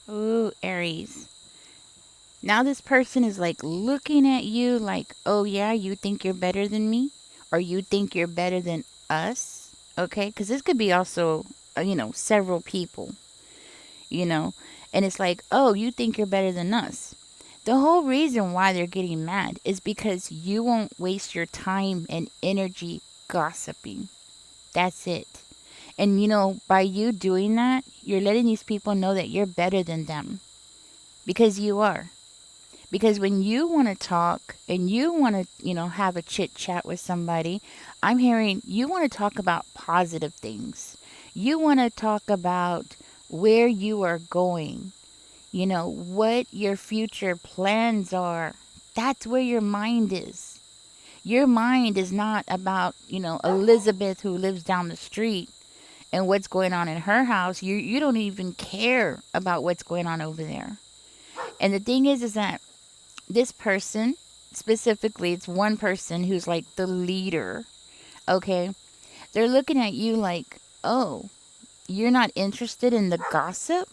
Ooh, Aries. Now this person is like looking at you like, oh yeah, you think you're better than me? Or you think you're better than us? Okay? Because this could be also, several people, you know? And it's like, oh, you think you're better than us. The whole reason why they're getting mad is because you won't waste your time and energy gossiping. That's it. And by you doing that, you're letting these people know that you're better than them because you are. Because when you want to talk and you want to, have a chit chat with somebody, I'm hearing you want to talk about positive things. You want to talk about where you are going, what your future plans are. That's where your mind is. Your mind is not about, Elizabeth who lives down the street and what's going on in her house. You don't even care about what's going on over there. And the thing is that this person, specifically, it's one person who's like the leader, okay? They're looking at you like, oh, you're not interested in the gossip?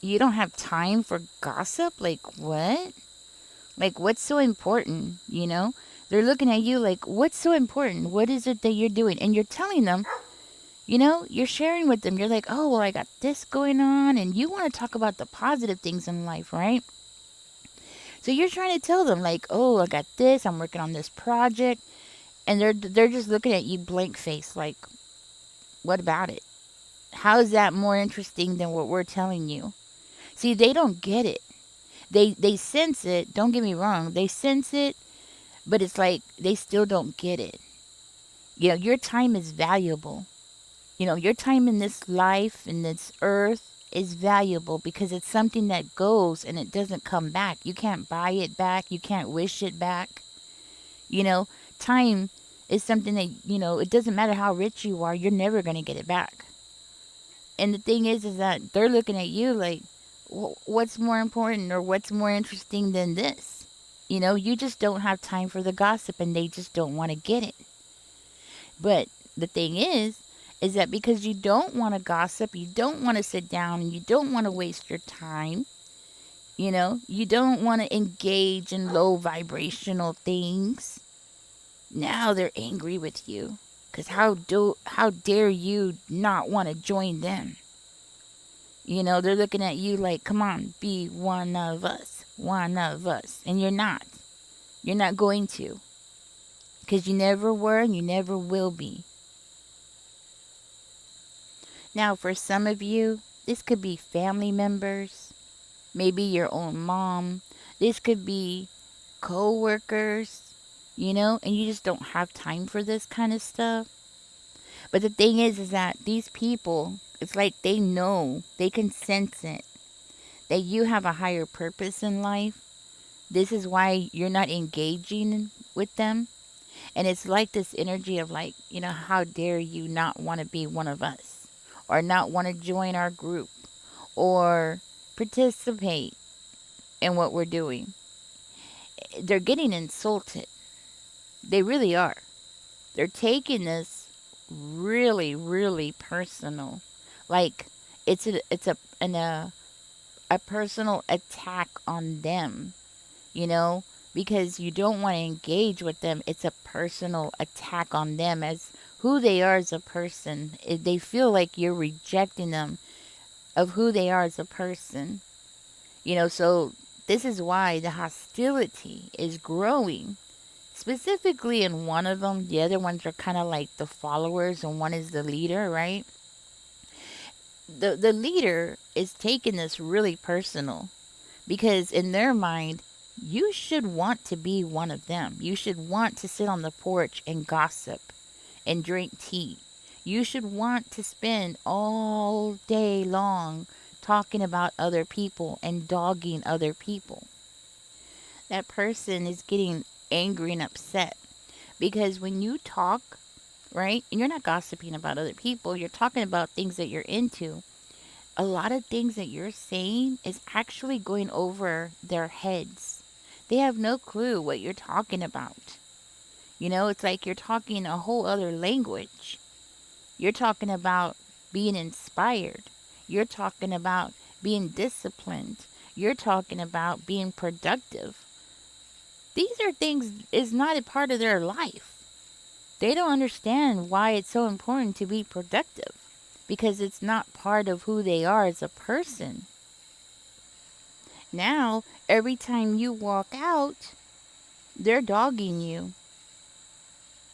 You don't have time for gossip? Like, what? Like, what's so important, They're looking at you like, what's so important? What is it that you're doing? And you're telling them, you're sharing with them. You're like, oh, well, I got this going on. And you want to talk about the positive things in life, right? So you're trying to tell them like, "Oh, I got this. I'm working on this project." And they're just looking at you blank face like, "What about it? How is that more interesting than what we're telling you?" See, they don't get it. They sense it. Don't get me wrong. They sense it, but it's like they still don't get it. Your time is valuable. Your time in this life, in this earth, is valuable because it's something that goes and it doesn't come back. You can't buy it back. You can't wish it back. You know, time is something that, it doesn't matter how rich you are, you're never going to get it back. And the thing is that they're looking at you like, what's more important or what's more interesting than this? You just don't have time for the gossip and they just don't want to get it. But the thing is that because you don't want to gossip, you don't want to sit down and you don't want to waste your time, you don't want to engage in low vibrational things. Now they're angry with you. Cause how dare you not want to join them? They're looking at you like, come on, be one of us, and you're not. You're not going to, cause you never were and you never will be. Now, for some of you, this could be family members, maybe your own mom. This could be co-workers, and you just don't have time for this kind of stuff. But the thing is that these people, it's like they know, they can sense it, that you have a higher purpose in life. This is why you're not engaging with them. And it's like this energy of like, how dare you not want to be one of us or not want to join our group or participate in what we're doing. They're getting insulted. They really are. They're taking this really, really personal. Like it's a personal attack on them, you know, because you don't want to engage with them. It's a personal attack on them as who they are as a person. They feel like you're rejecting them of who they are as a person. So this is why the hostility is growing. Specifically in one of them, the other ones are kind of like the followers, and one is the leader, right? The leader is taking this really personal because in their mind, you should want to be one of them. You should want to sit on the porch and gossip and drink tea. You should want to spend all day long talking about other people and dogging other people. That person is getting angry and upset because when you talk, right, and you're not gossiping about other people, you're talking about things that you're into. A lot of things that you're saying is actually going over their heads. They have no clue what you're talking about. It's like you're talking a whole other language. You're talking about being inspired. You're talking about being disciplined. You're talking about being productive. These are things is not a part of their life. They don't understand why it's so important to be productive because it's not part of who they are as a person. Now, every time you walk out, they're dogging you.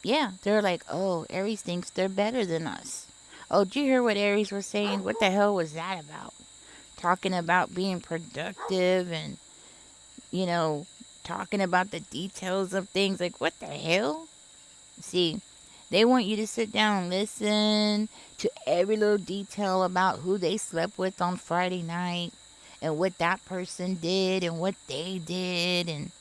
Yeah, they're like, oh, Aries thinks they're better than us. Oh, did you hear what Aries was saying? What the hell was that about? Talking about being productive and, you know, talking about the details of things. Like, what the hell? See, they want you to sit down and listen to every little detail about who they slept with on Friday night and what that person did and what they did and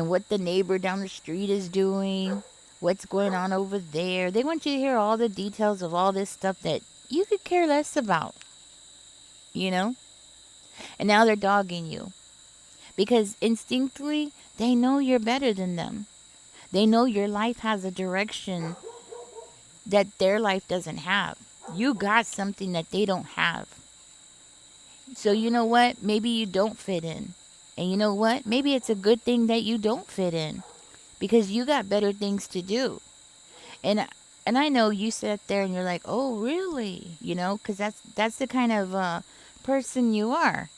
what the neighbor down the street is doing, what's going on over there. They want you to hear all the details of all this stuff that you could care less about, you know? And now they're dogging you because instinctively they know you're better than them. They know your life has a direction that their life doesn't have. You got something that they don't have. So you know what? Maybe you don't fit in. And you know what? Maybe it's a good thing that you don't fit in because you got better things to do. And and I know you sat there and you're like, "Oh, really?" You know, cuz that's the kind of person you are.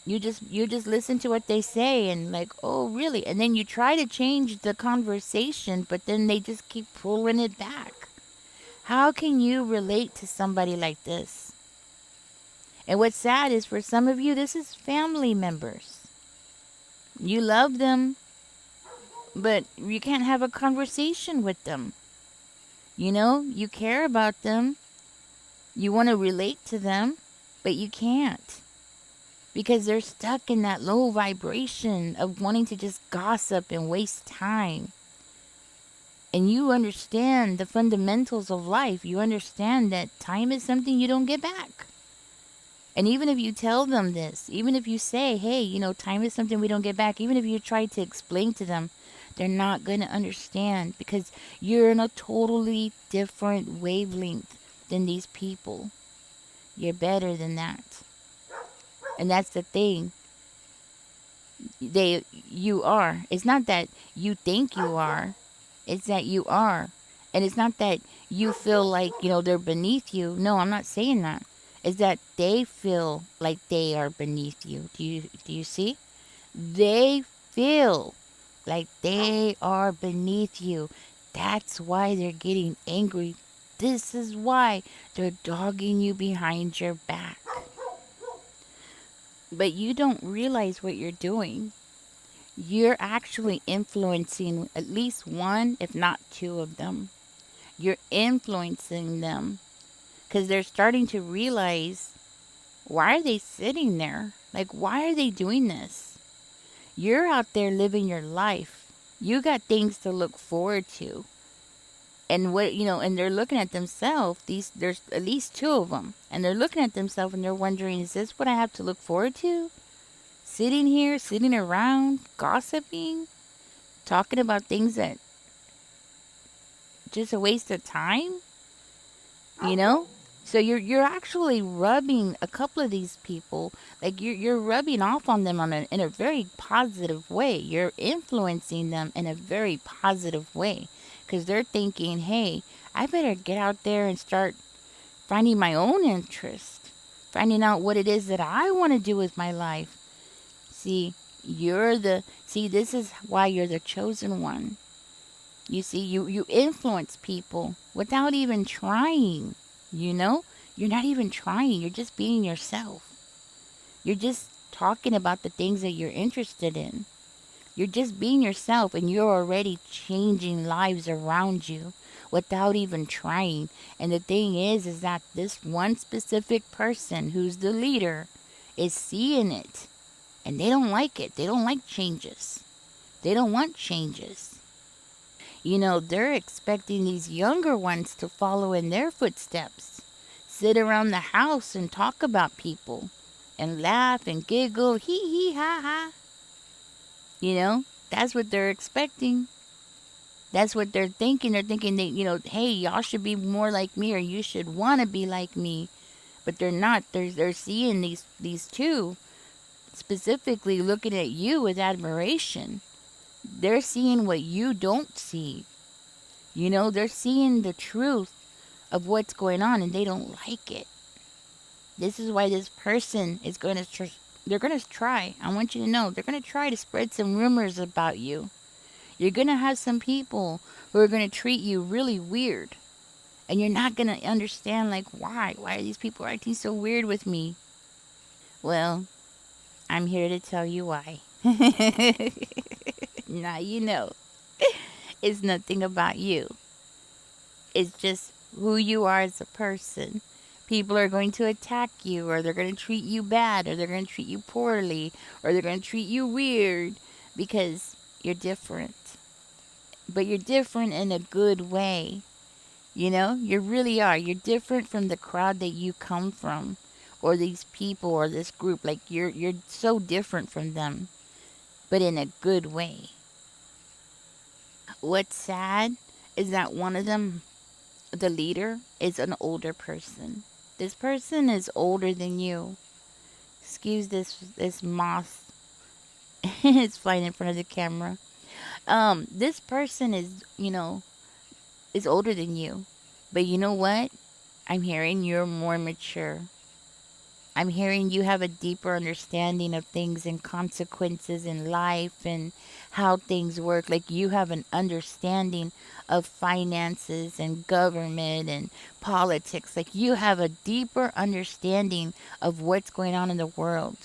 You just listen to what they say and like, "Oh, really?" And then you try to change the conversation, but then they just keep pulling it back. How can you relate to somebody like this? And what's sad is for some of you, this is family members. You love them, but you can't have a conversation with them. You know, you care about them, you want to relate to them, but you can't because they're stuck in that low vibration of wanting to just gossip and waste time. And you understand the fundamentals of life. You understand that time is something you don't get back. And even if you tell them this, even if you say, hey, you know, time is something we don't get back, even if you try to explain to them, they're not going to understand because you're in a totally different wavelength than these people. You're better than that. And that's the thing. You are. It's not that you think you are. It's that you are. And it's not that you feel like, you know, they're beneath you. No, I'm not saying that. It's that they feel like they are beneath you. Do you see? They feel like they are beneath you. That's why they're getting angry. This is why they're dogging you behind your back. But you don't realize what you're doing. You're actually influencing at least one, if not two of them. You're influencing them because they're starting to realize, why are they sitting there? Like, why are they doing this? You're out there living your life. You got things to look forward to. And and they're looking at themselves. There's at least two of them, and they're looking at themselves and they're wondering, is this what I have to look forward to? Sitting here, sitting around, gossiping, talking about things that just a waste of time, you know? So you're actually rubbing a couple of these people, like you're rubbing off on them in a very positive way. You're influencing them in a very positive way because they're thinking, hey, I better get out there and start finding my own interest, finding out what it is that I want to do with my life. See, this is why you're the chosen one. You see, you influence people without even trying, you know? You're not even trying. You're just being yourself. You're just talking about the things that you're interested in. You're just being yourself and you're already changing lives around you without even trying. And the thing is that this one specific person who's the leader is seeing it and they don't like it. They don't like changes. They don't want changes. You know, they're expecting these younger ones to follow in their footsteps, sit around the house and talk about people and laugh and giggle, hee hee ha ha. You know, that's what they're expecting. That's what they're thinking. They're thinking that, hey, y'all should be more like me or you should want to be like me. but they're not. They're seeing these two specifically looking at you with admiration. They're seeing what you don't see. You know, they're seeing the truth of what's going on and they don't like it. This is why this person is going to they're going to try. I want you to know, they're going to try to spread some rumors about you. You're going to have some people who are going to treat you really weird. And you're not going to understand, like, why? Why are these people acting so weird with me? Well, I'm here to tell you why. Now you know. It's nothing about you. It's just who you are as a person. People are going to attack you, or they're going to treat you bad, or they're going to treat you poorly, or they're going to treat you weird because you're different. But you're different in a good way. You know, you really are. You're different from the crowd that you come from, or these people, or this group. Like you're so different from them, but in a good way. What's sad is that one of them, the leader, is an older person. This person is older than you. Excuse this moth. It's flying in front of the camera. This person is, is older than you. But you know what? I'm hearing you're more mature. I'm hearing you have a deeper understanding of things and consequences in life and how things work. Like you have an understanding of finances and government and politics. Like you have a deeper understanding of what's going on in the world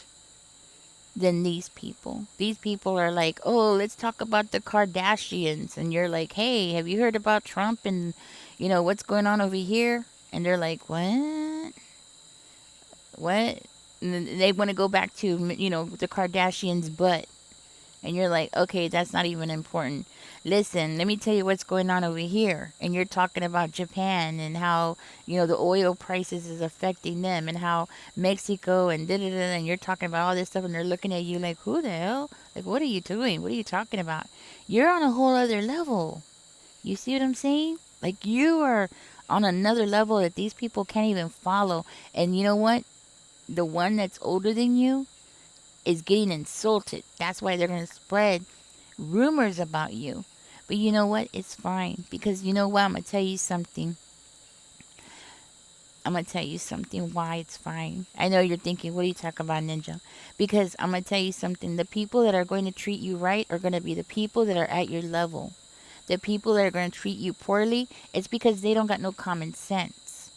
than these people. These people are like, oh, let's talk about the Kardashians. And you're like, hey, have you heard about Trump and, what's going on over here? And they're like, what? What? And then they want to go back to, the Kardashians' butt. And you're like, okay, that's not even important. Listen, let me tell you what's going on over here. And you're talking about Japan and how, the oil prices is affecting them and how Mexico and da-da-da. And you're talking about all this stuff and they're looking at you like, who the hell? Like, what are you doing? What are you talking about? You're on a whole other level. You see what I'm saying? Like, you are on another level that these people can't even follow. And you know what? The one that's older than you is getting insulted. That's why they're going to spread rumors about you. But you know what? It's fine. Because you know what? I'm going to tell you something. I'm going to tell you something why it's fine. I know you're thinking, what are you talking about, Ninja? Because I'm going to tell you something. The people that are going to treat you right are going to be the people that are at your level. The people that are going to treat you poorly, it's because they don't got no common sense.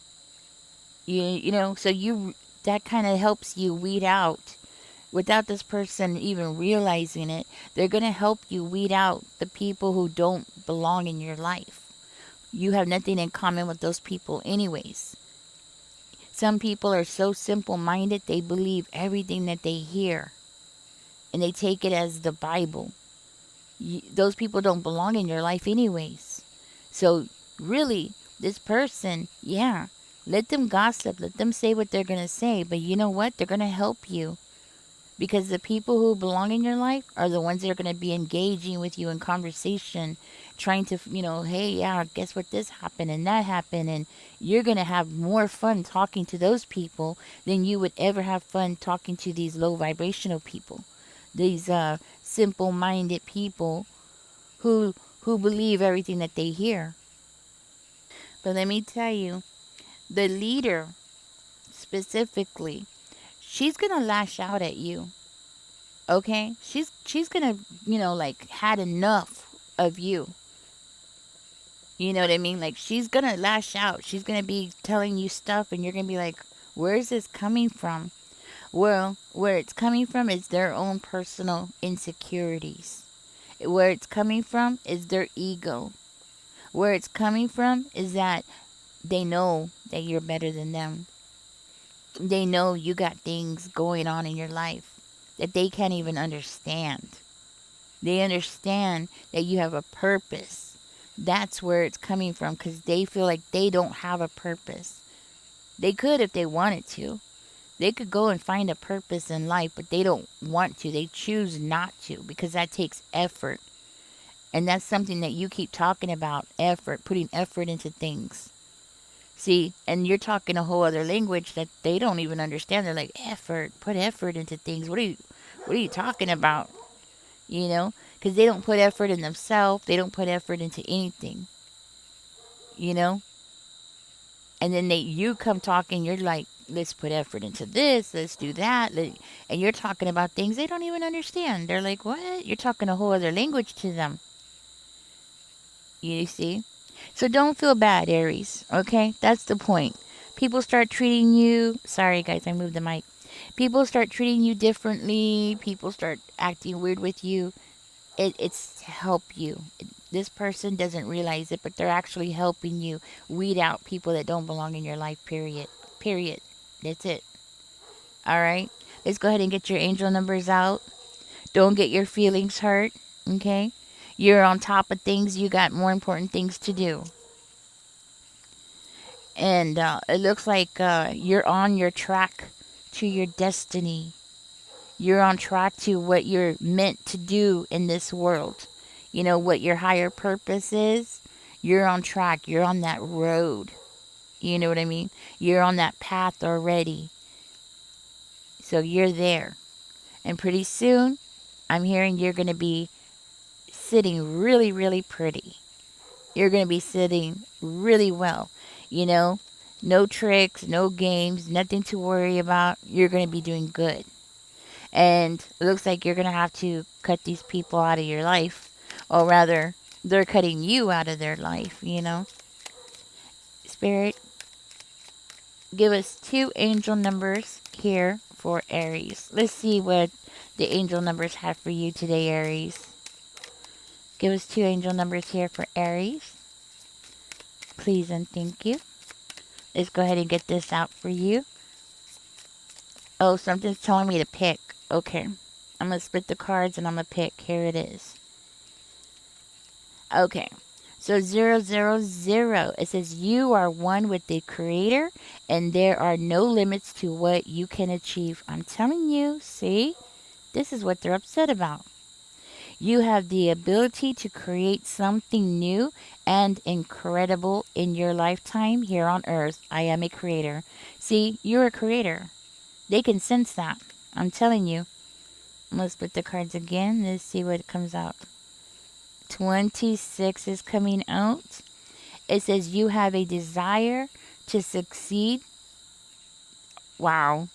So that kind of helps you weed out without this person even realizing it. They're going to help you weed out the people who don't belong in your life. You have nothing in common with those people anyways. Some people are so simple-minded, they believe everything that they hear. And they take it as the Bible. Those people don't belong in your life anyways. So really, this person, yeah, let them gossip. Let them say what they're going to say. But you know what? They're going to help you. Because the people who belong in your life are the ones that are going to be engaging with you in conversation, trying to, hey, yeah, guess what, this happened and that happened. And you're going to have more fun talking to those people than you would ever have fun talking to these low vibrational people. These simple-minded people who believe everything that they hear. But let me tell you, the leader specifically, she's going to lash out at you. Okay? She's going to, like had enough of you. You know what I mean? Like she's going to lash out. She's going to be telling you stuff and you're going to be like, "Where is this coming from?" Well, where it's coming from is their own personal insecurities. Where it's coming from is their ego. Where it's coming from is that they know that you're better than them. They know you got things going on in your life that they can't even understand. They understand that you have a purpose. That's where it's coming from because they feel like they don't have a purpose. They could if they wanted to. They could go and find a purpose in life, but they don't want to. They choose not to because that takes effort. And that's something that you keep talking about, effort, putting effort into things. See, and you're talking a whole other language that they don't even understand. They're like, effort, put effort into things. What are you talking about? You know, because they don't put effort in themselves. They don't put effort into anything. You know, and then you come talking. You're like, let's put effort into this. Let's do that. And you're talking about things they don't even understand. They're like, what? You're talking a whole other language to them. You see? So don't feel bad, Aries. Okay? That's the point. People start treating you. Sorry, guys, I moved the mic. People start treating you differently. People start acting weird with you. It's to help you. This person doesn't realize it, but they're actually helping you weed out people that don't belong in your life, period. Period. That's it. All right? Let's go ahead and get your angel numbers out. Don't get your feelings hurt. Okay? You're on top of things. You got more important things to do. And it looks like you're on your track to your destiny. You're on track to what you're meant to do in this world. You know what your higher purpose is. You're on track. You're on that road. You know what I mean? You're on that path already. So you're there. And pretty soon, I'm hearing you're going to be sitting really, really pretty. You're going to be sitting really well. You know, no tricks, no games, nothing to worry about. You're going to be doing good. And it looks like you're going to have to cut these people out of your life. Or rather, they're cutting you out of their life, you know. Spirit, give us 2 angel numbers here for Aries. Let's see what the angel numbers have for you today, Aries. Give us 2 angel numbers here for Aries. Please and thank you. Let's go ahead and get this out for you. Oh, something's telling me to pick. Okay. I'm going to split the cards and I'm going to pick. Here it is. Okay. So 000, it says you are one with the Creator and there are no limits to what you can achieve. I'm telling you, see? This is what they're upset about. You have the ability to create something new and incredible in your lifetime here on earth. I am a creator. See, you're a creator. They can sense that. I'm telling you. Let's put the cards again. Let's see what comes out. 26 is coming out. It says you have a desire to succeed. Wow.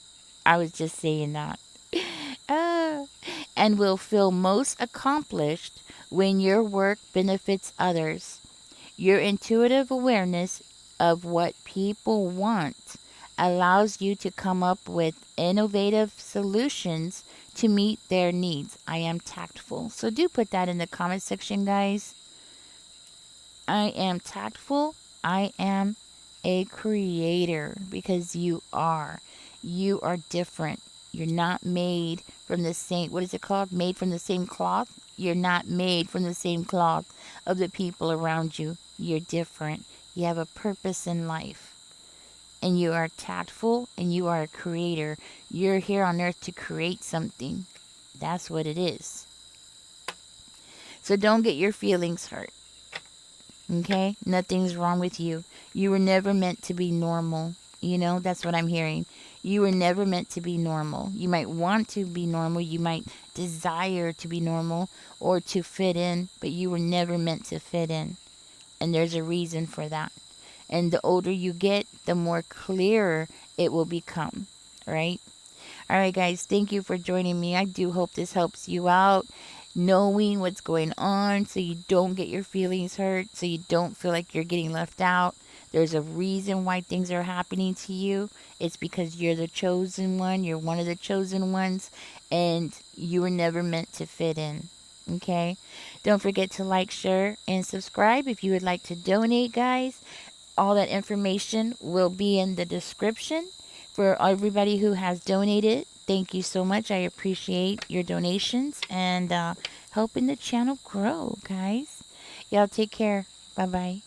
I was just saying that. And will feel most accomplished when your work benefits others. Your intuitive awareness of what people want allows you to come up with innovative solutions to meet their needs. I am tactful. So do put that in the comment section, guys. I am tactful. I am a creator because you are. You are different. You're not made from the same, what is it called? Made from the same cloth? You're not made from the same cloth of the people around you. You're different. You have a purpose in life. And you are tactful and you are a creator. You're here on earth to create something. That's what it is. So don't get your feelings hurt. Okay? Nothing's wrong with you. You were never meant to be normal. You know, that's what I'm hearing. You were never meant to be normal. You might want to be normal. You might desire to be normal or to fit in, but you were never meant to fit in. And there's a reason for that. And the older you get, the more clearer it will become, right? All right, guys, thank you for joining me. I do hope this helps you out, knowing what's going on so you don't get your feelings hurt, so you don't feel like you're getting left out. There's a reason why things are happening to you. It's because you're the chosen one. You're one of the chosen ones, and you were never meant to fit in. Okay? Don't forget to like, share, and subscribe if you would like to donate, guys. All that information will be in the description for everybody who has donated. Thank you so much. I appreciate your donations and helping the channel grow, guys. Y'all take care. Bye-bye.